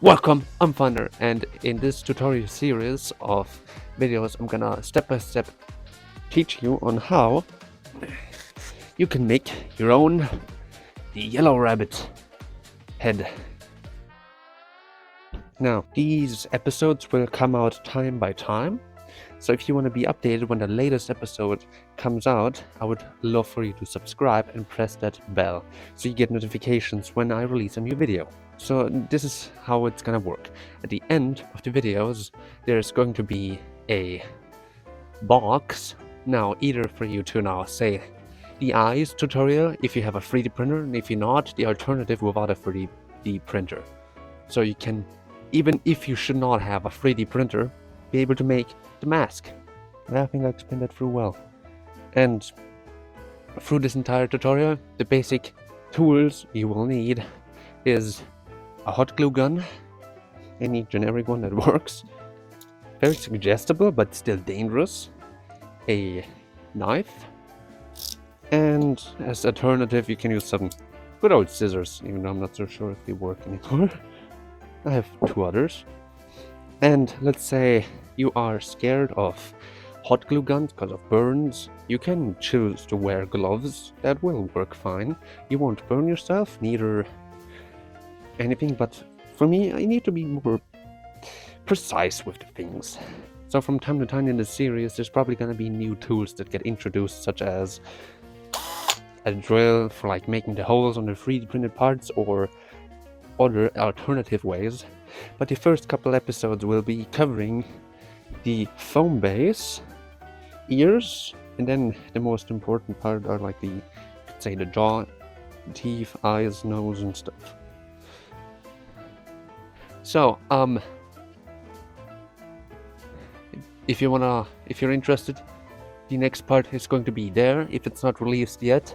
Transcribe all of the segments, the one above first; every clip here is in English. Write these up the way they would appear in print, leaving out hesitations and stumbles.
Welcome, I'm Thunder, and in this tutorial series of videos I'm gonna step by step teach you on how you can make your own the yellow rabbit head. Now, these episodes will come out time by time, so if you want to be updated when the latest episode comes out, I would love for you to subscribe and press that bell so you get notifications when I release a new video. So this is how it's gonna work. At the end of the videos, there's going to be a box, now either for you to now say the eyes tutorial if you have a 3D printer, and if you're not, the alternative without a 3D printer. So you can, even if you should not have a 3D printer, be able to make the mask. I think I explained that through well. And through this entire tutorial, the basic tools you will need is a hot glue gun, any generic one that works, very suggestible but still dangerous, a knife, and as alternative you can use some good old scissors, even though I'm not so sure if they work anymore. I have two others. And let's say you are scared of hot glue guns because of burns, you can choose to wear gloves. That will work fine. You won't burn yourself, neither anything, but for me, I need to be more precise with the things. So from time to time in the series, there's probably gonna be new tools that get introduced, such as a drill for like making the holes on the 3D printed parts, or other alternative ways. But the first couple episodes will be covering the foam base, ears, and then the most important part are like the, say, the jaw, teeth, eyes, nose, and stuff. So, if you're interested, the next part is going to be there. If it's not released yet,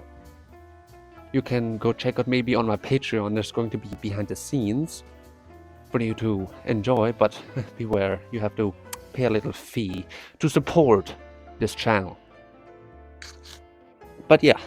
you can go check out maybe on my Patreon. There's going to be behind the scenes for you to enjoy, but beware, you have to pay a little fee to support this channel. But yeah,